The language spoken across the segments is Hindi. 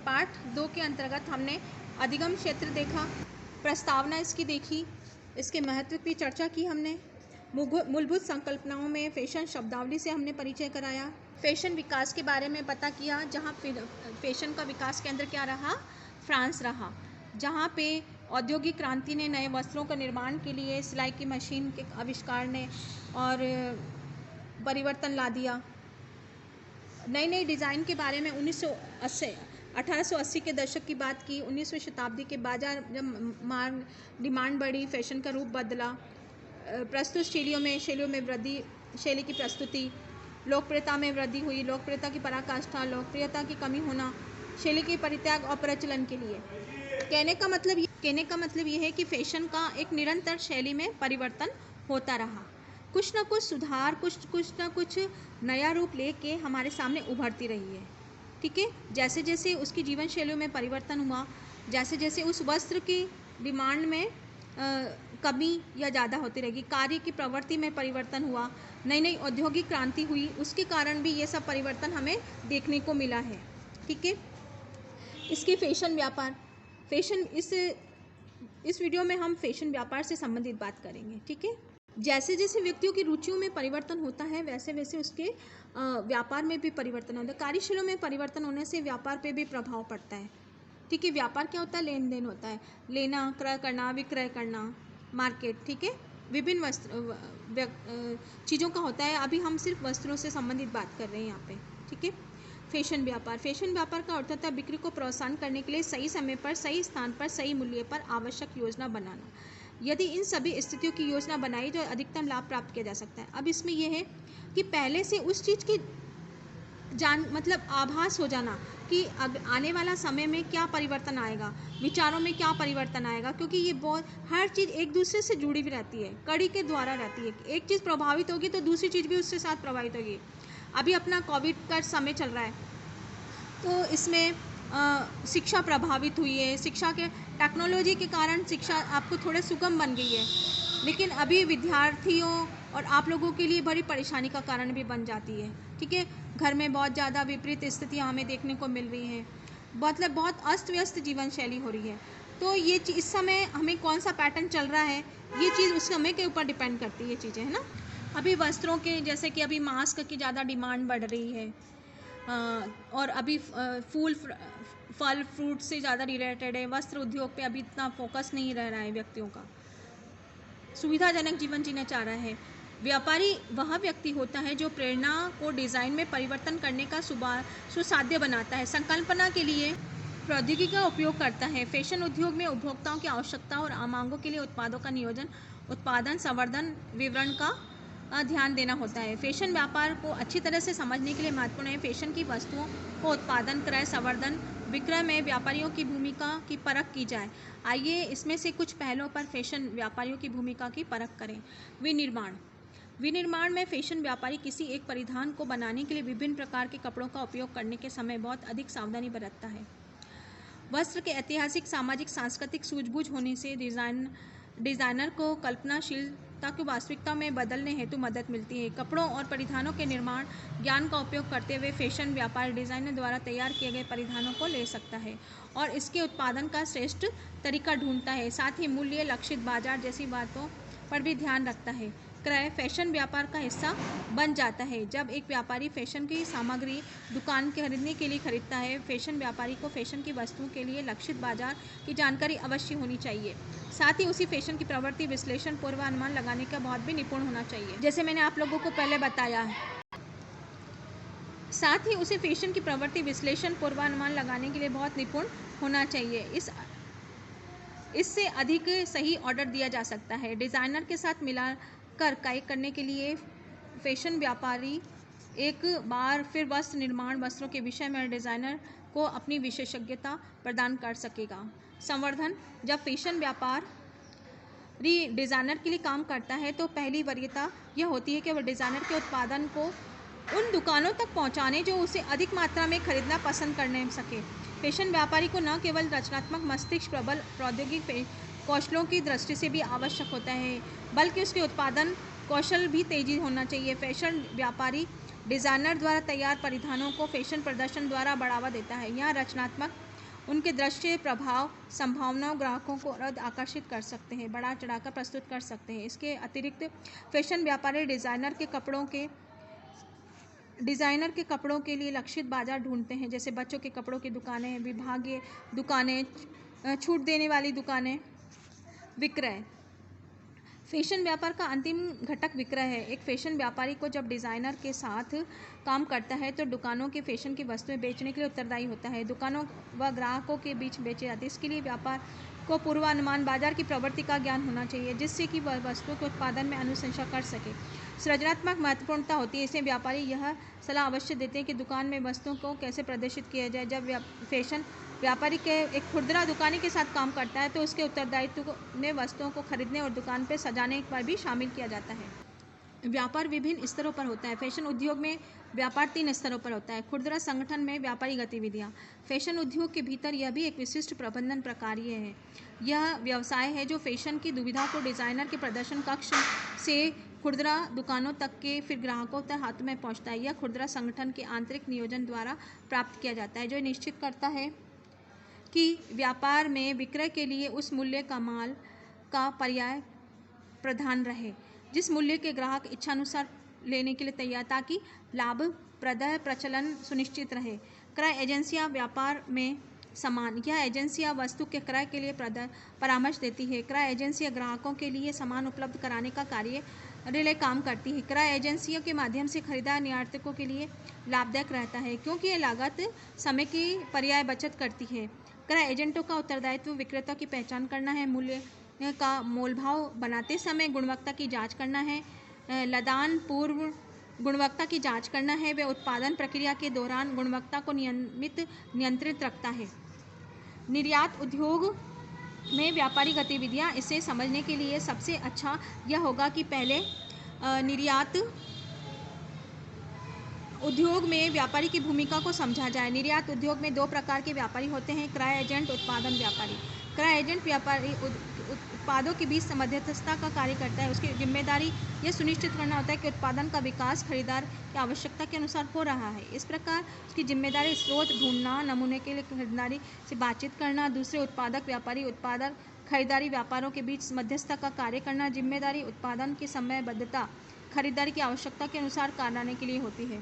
पार्ट 2 के अंतर्गत हमने अधिगम क्षेत्र देखा, प्रस्तावना इसकी देखी, इसके महत्व की चर्चा की हमने, मूलभूत संकल्पनाओं में फैशन शब्दावली से हमने परिचय कराया, फैशन विकास के बारे में पता किया, जहाँ फैशन का विकास केंद्र क्या रहा, फ्रांस रहा, जहाँ पे औद्योगिक क्रांति ने नए वस्त्रों का निर्माण के लिए सिलाई की मशीन के आविष्कार ने और परिवर्तन ला दिया। नई नई डिज़ाइन के बारे में 1880 के दशक की बात की। 19वीं शताब्दी के बाजार जब डिमांड बढ़ी, फैशन का रूप बदला, प्रस्तुत शैलियों में वृद्धि, शैली की प्रस्तुति, लोकप्रियता में वृद्धि हुई, लोकप्रियता की पराकाष्ठा, लोकप्रियता की कमी होना, शैली के परित्याग और प्रचलन के लिए। कहने का मतलब ये है कि फैशन का एक निरंतर शैली में परिवर्तन होता रहा, कुछ ना कुछ सुधार, कुछ ना कुछ नया रूप लेके हमारे सामने उभरती रही है। ठीक है, जैसे जैसे उसकी जीवन शैलियों में परिवर्तन हुआ, जैसे जैसे उस वस्त्र की डिमांड में कमी या ज़्यादा होती रहेगी, कार्य की प्रवृत्ति में परिवर्तन हुआ, नई नई औद्योगिक क्रांति हुई, उसके कारण भी ये सब परिवर्तन हमें देखने को मिला है। ठीक है, इसके फैशन व्यापार, फैशन इस वीडियो में हम फैशन व्यापार से संबंधित बात करेंगे। ठीक है, जैसे जैसे व्यक्तियों की रुचियों में परिवर्तन होता है वैसे वैसे उसके व्यापार में भी परिवर्तन होता है। कार्यशैलियों में परिवर्तन होने से व्यापार पे भी प्रभाव पड़ता है। ठीक है, व्यापार क्या होता है, लेन देन होता है, लेना, क्रय करना, विक्रय करना, मार्केट। ठीक है, विभिन्न चीज़ों का होता है। अभी हम सिर्फ वस्त्रों से संबंधित बात कर रहे हैं यहाँ पे। ठीक है, फैशन व्यापार का अर्थ होता है बिक्री को प्रोत्साहन करने के लिए सही समय पर, सही स्थान पर, सही मूल्य पर आवश्यक योजना बनाना। यदि इन सभी स्थितियों की योजना बनाई तो अधिकतम लाभ प्राप्त किया जा सकता है। अब इसमें यह है कि पहले से उस चीज़ की मतलब आभास हो जाना कि आने वाला समय में क्या परिवर्तन आएगा, विचारों में क्या परिवर्तन आएगा, क्योंकि ये बहुत हर चीज़ एक दूसरे से जुड़ी हुई रहती है, कड़ी के द्वारा रहती है। एक चीज़ प्रभावित होगी तो दूसरी चीज़ भी उसके साथ प्रभावित होगी। अभी अपना कोविड का समय चल रहा है, तो इसमें शिक्षा प्रभावित हुई है। शिक्षा के टेक्नोलॉजी के कारण शिक्षा आपको थोड़े सुगम बन गई है, लेकिन अभी विद्यार्थियों और आप लोगों के लिए बड़ी परेशानी का कारण भी बन जाती है। ठीक है, घर में बहुत ज़्यादा विपरीत स्थितियाँ हमें देखने को मिल रही हैं, मतलब बहुत अस्त व्यस्त जीवन शैली हो रही है। तो ये इस समय हमें कौन सा पैटर्न चल रहा है, ये चीज़ उस समय के ऊपर डिपेंड करती है, ये चीज़ें, है ना। अभी वस्त्रों के, जैसे कि अभी मास्क की ज़्यादा डिमांड बढ़ रही है, और अभी फल फ्रूट से ज़्यादा रिलेटेड है। वस्त्र उद्योग पे अभी इतना फोकस नहीं रह रहा है व्यक्तियों का, सुविधाजनक जीवन जीना चाह रहा है। व्यापारी वह व्यक्ति होता है जो प्रेरणा को डिज़ाइन में परिवर्तन करने का सुसाध्य बनाता है, संकल्पना के लिए प्रौद्योगिकी का उपयोग करता है। फैशन उद्योग में उपभोक्ताओं की आवश्यकता और मांगों के लिए उत्पादों का नियोजन, उत्पादन, संवर्धन, विवरण का ध्यान देना होता है। फैशन व्यापार को अच्छी तरह से समझने के लिए महत्वपूर्ण है फैशन की वस्तुओं को उत्पादन, क्रय, संवर्धन, विक्रय में व्यापारियों की भूमिका की परख की जाए। आइए इसमें से कुछ पहलुओं पर फैशन व्यापारियों की भूमिका की परख करें। विनिर्माण में फैशन व्यापारी किसी एक परिधान को बनाने के लिए विभिन्न प्रकार के कपड़ों का उपयोग करने के समय बहुत अधिक सावधानी बरतता है। वस्त्र के ऐतिहासिक, सामाजिक, सांस्कृतिक सूझबूझ होने से डिज़ाइनर को कल्पनाशीलता को वास्तविकता में बदलने हेतु मदद मिलती है। कपड़ों और परिधानों के निर्माण ज्ञान का उपयोग करते हुए फैशन व्यापारी डिज़ाइनर द्वारा तैयार किए गए परिधानों को ले सकता है और इसके उत्पादन का श्रेष्ठ तरीका ढूंढता है। साथ ही मूल्य, लक्षित बाजार जैसी बातों पर भी ध्यान रखता है। क्रय फैशन व्यापार का हिस्सा बन जाता है। जब एक व्यापारी फैशन की सामग्री दुकान के खरीदने के लिए खरीदता है, फैशन व्यापारी को फैशन की वस्तुओं के लिए लक्षित बाजार की जानकारी अवश्य होनी चाहिए। साथ ही उसी फैशन की प्रवृत्ति विश्लेषण, पूर्वानुमान लगाने का बहुत भी निपुण होना चाहिए, जैसे मैंने आप लोगों को पहले बताया है। साथ ही उसे फैशन की प्रवृत्ति विश्लेषण, पूर्वानुमान लगाने के लिए बहुत निपुण होना चाहिए। इससे अधिक सही ऑर्डर दिया जा सकता है। डिज़ाइनर के साथ मिलाकर कार्य करने के लिए फैशन व्यापारी एक बार फिर वस्त्र निर्माण, वस्त्रों के विषय में डिज़ाइनर को अपनी विशेषज्ञता प्रदान कर सकेगा। संवर्धन, जब फैशन व्यापारी डिज़ाइनर के लिए काम करता है तो पहली वरीयता यह होती है कि वह डिज़ाइनर के उत्पादन को उन दुकानों तक पहुंचाने जो उसे अधिक मात्रा में खरीदना पसंद करने सके। फैशन व्यापारी को न केवल रचनात्मक मस्तिष्क, प्रबल प्रौद्योगिक कौशलों की दृष्टि से भी आवश्यक होता है, बल्कि उसके उत्पादन कौशल भी तेजी होना चाहिए। फैशन व्यापारी डिज़ाइनर द्वारा तैयार परिधानों को फैशन प्रदर्शन द्वारा बढ़ावा देता है। यहाँ रचनात्मक उनके दृश्य प्रभाव संभावनाओं ग्राहकों को आकर्षित कर सकते हैं, बढ़ा चढ़ाकर प्रस्तुत कर सकते हैं। इसके अतिरिक्त फैशन व्यापारी डिज़ाइनर के कपड़ों के लिए लक्षित बाजार ढूंढते हैं, जैसे बच्चों के कपड़ों की दुकानें, विभागीय दुकानें, छूट देने वाली दुकानें। विक्रय, फैशन व्यापार का अंतिम घटक विक्रय है। एक फैशन व्यापारी को जब डिज़ाइनर के साथ काम करता है तो दुकानों के फैशन की वस्तुएं बेचने के लिए उत्तरदायी होता है। दुकानों व ग्राहकों के बीच बेचे जाते हैं। इसके लिए व्यापार को पूर्वानुमान, बाजार की प्रवृत्ति का ज्ञान होना चाहिए, जिससे कि वह वस्तुओं के उत्पादन में अनुशंसा कर सके। सृजनात्मक महत्वपूर्णता होती है। इसे व्यापारी यह सलाह अवश्य देते हैं कि दुकान में वस्तुओं को कैसे प्रदर्शित किया जाए। जब फैशन व्यापारी के एक खुदरा दुकानी के साथ काम करता है तो उसके उत्तरदायित्व में वस्तुओं को खरीदने और दुकान पर सजाने पर भी शामिल किया जाता है। व्यापार विभिन्न स्तरों पर होता है। फैशन उद्योग में व्यापार 3 स्तरों पर होता है। खुदरा संगठन में व्यापारी गतिविधियाँ। फैशन उद्योग के भीतर यह भी एक विशिष्ट प्रबंधन प्रक्रिया है। यह व्यवसाय है जो फैशन की दुविधा को डिज़ाइनर के प्रदर्शन कक्ष से खुदरा दुकानों तक के फिर ग्राहकों तक हाथ में पहुँचता है। यह खुदरा संगठन के आंतरिक नियोजन द्वारा प्राप्त किया जाता है, जो निश्चित करता है कि व्यापार में विक्रय के लिए उस मूल्य का माल का पर्याय प्रधान रहे जिस मूल्य के ग्राहक इच्छानुसार लेने के लिए तैयार, ताकि लाभप्रद प्रचलन सुनिश्चित रहे। क्रय एजेंसियां व्यापार में सामान या एजेंसियां वस्तु के क्रय के लिए परामर्श देती है। क्रय एजेंसियां ग्राहकों के लिए सामान उपलब्ध कराने का कार्य रिले काम करती है। क्रय एजेंसियों के माध्यम से खरीदार निर्यातकों के लिए लाभदायक रहता है, क्योंकि यह लागत समय की पर्याय बचत करती है। क्रय एजेंटों का उत्तरदायित्व विक्रेता की पहचान करना है, मूल्य का मोलभाव बनाते समय गुणवत्ता की जांच करना है, लदान पूर्व गुणवत्ता की जांच करना है, व उत्पादन प्रक्रिया के दौरान गुणवत्ता को नियंत्रित रखता है। निर्यात उद्योग में व्यापारी गतिविधियां, इसे समझने के लिए सबसे अच्छा यह होगा कि पहले निर्यात उद्योग में व्यापारी की भूमिका को समझा जाए। निर्यात उद्योग में 2 प्रकार के व्यापारी होते हैं, क्रय एजेंट, उत्पादन व्यापारी। क्रय एजेंट व्यापारी उत्पादों के बीच मध्यस्थता का कार्य करता है। उसकी जिम्मेदारी यह सुनिश्चित करना होता है कि उत्पादन का विकास खरीदार की आवश्यकता के अनुसार हो रहा है। इस प्रकार उसकी जिम्मेदारी स्रोत ढूंढना, नमूने के लिए खरीदारी से बातचीत करना, दूसरे उत्पादक व्यापारी उत्पादक खरीदारी व्यापारों के बीच मध्यस्थता का कार्य करना। जिम्मेदारी उत्पादन की समयबद्धता खरीदारी की आवश्यकता के अनुसार कराने के लिए होती है।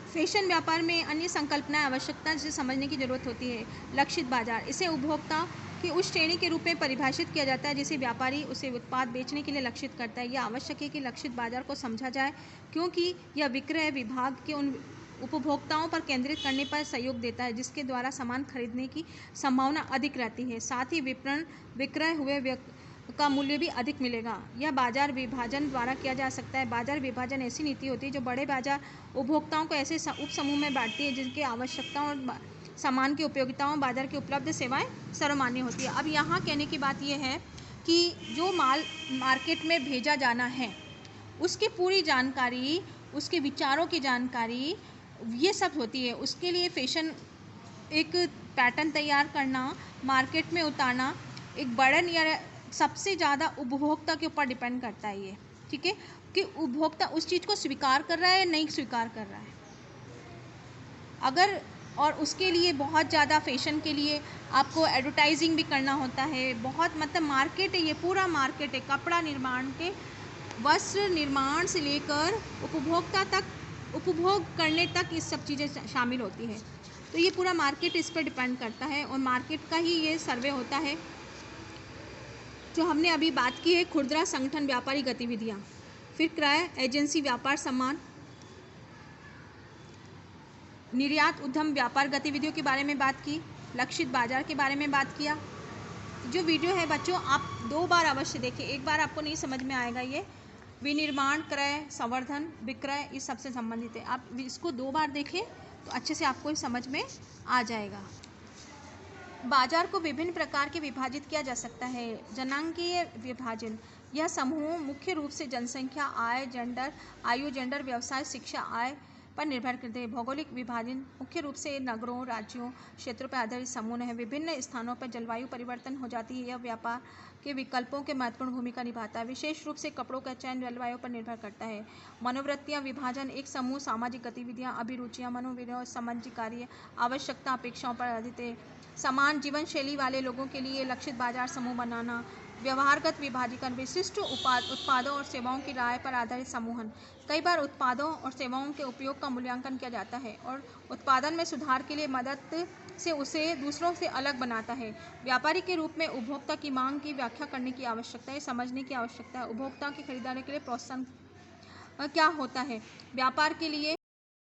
फैशन व्यापार में अन्य संकल्पनाएं आवश्यकता जिसे समझने की जरूरत होती है। लक्षित बाजार, इसे उपभोक्ता की उस श्रेणी के रूप में परिभाषित किया जाता है जिसे व्यापारी उसे उत्पाद बेचने के लिए लक्षित करता है। यह आवश्यक है कि लक्षित बाजार को समझा जाए, क्योंकि यह विक्रय विभाग के उन उपभोक्ताओं पर केंद्रित करने पर सहयोग देता है जिसके द्वारा सामान खरीदने की संभावना अधिक रहती है। साथ ही विक्रय हुए का मूल्य भी अधिक मिलेगा। यह बाजार विभाजन द्वारा किया जा सकता है। बाजार विभाजन ऐसी नीति होती है जो बड़े बाजार उपभोक्ताओं को ऐसे उप समूह में बांटती है जिनकी आवश्यकताओं और सामान की उपयोगिताओं, बाजार की उपलब्ध सेवाएं सर्वमान्य होती है। अब यहाँ कहने की बात यह है कि जो माल मार्केट में भेजा जाना है उसकी पूरी जानकारी, उसके विचारों की जानकारी, ये सब होती है। उसके लिए फैशन एक पैटर्न तैयार करना, मार्केट में उतारना, एक बर्डन या सबसे ज़्यादा उपभोक्ता के ऊपर डिपेंड करता है ये, ठीक है, कि उपभोक्ता उस चीज़ को स्वीकार कर रहा है या नहीं स्वीकार कर रहा है। अगर और उसके लिए बहुत ज़्यादा फैशन के लिए आपको एडवर्टाइजिंग भी करना होता है, बहुत मतलब मार्केट है, ये पूरा मार्केट है। कपड़ा निर्माण के वस्त्र निर्माण से लेकर उपभोक्ता तक, उपभोग करने तक ये सब चीज़ें शामिल होती हैं। तो ये पूरा मार्केट इस पर डिपेंड करता है और मार्केट का ही ये सर्वे होता है जो हमने अभी बात की है। खुदरा संगठन व्यापारी गतिविधियाँ, फिर क्रय एजेंसी व्यापार सम्मान, निर्यात उद्यम व्यापार गतिविधियों के बारे में बात की, लक्षित बाजार के बारे में बात किया। जो वीडियो है बच्चों आप 2 बार अवश्य देखें, एक बार आपको नहीं समझ में आएगा। ये विनिर्माण, क्रय, संवर्धन, विक्रय इस सबसे संबंधित है। आप इसको 2 बार देखें तो अच्छे से आपको समझ में आ जाएगा। बाजार को विभिन्न प्रकार के विभाजित किया जा सकता है। जनांगीय विभाजन, यह समूह मुख्य रूप से जनसंख्या, आय, जेंडर, आयु, जेंडर, व्यवसाय, शिक्षा, आय, पर निर्भर करते हैं। भौगोलिक विभाजन मुख्य रूप से नगरों, राज्यों, क्षेत्रों पर आधारित समूह है। विभिन्न स्थानों पर जलवायु परिवर्तन हो जाती है। यह व्यापार के विकल्पों के महत्वपूर्ण भूमिका निभाता है। विशेष रूप से कपड़ों का चयन जलवायु पर निर्भर करता है। मनोवृत्तियाँ विभाजन एक समूह सामाजिक गतिविधियाँ, अभिरुचियाँ, मनोविनोद, सामाजिक कार्य, आवश्यकता, अपेक्षाओं पर आधारित है। समान जीवन शैली वाले लोगों के लिए लक्षित बाजार समूह बनाना। व्यवहारगत विभाजीकरण विशिष्ट उत्पादों और सेवाओं की राय पर आधारित समूहन। कई बार उत्पादों और सेवाओं के उपयोग का मूल्यांकन किया जाता है और उत्पादन में सुधार के लिए मदद से उसे दूसरों से अलग बनाता है। व्यापारी के रूप में उपभोक्ता की मांग की व्याख्या करने की आवश्यकता है, समझने की आवश्यकता है। उपभोक्ता की खरीदारी के लिए प्रोत्साहन क्या होता है। व्यापार के लिए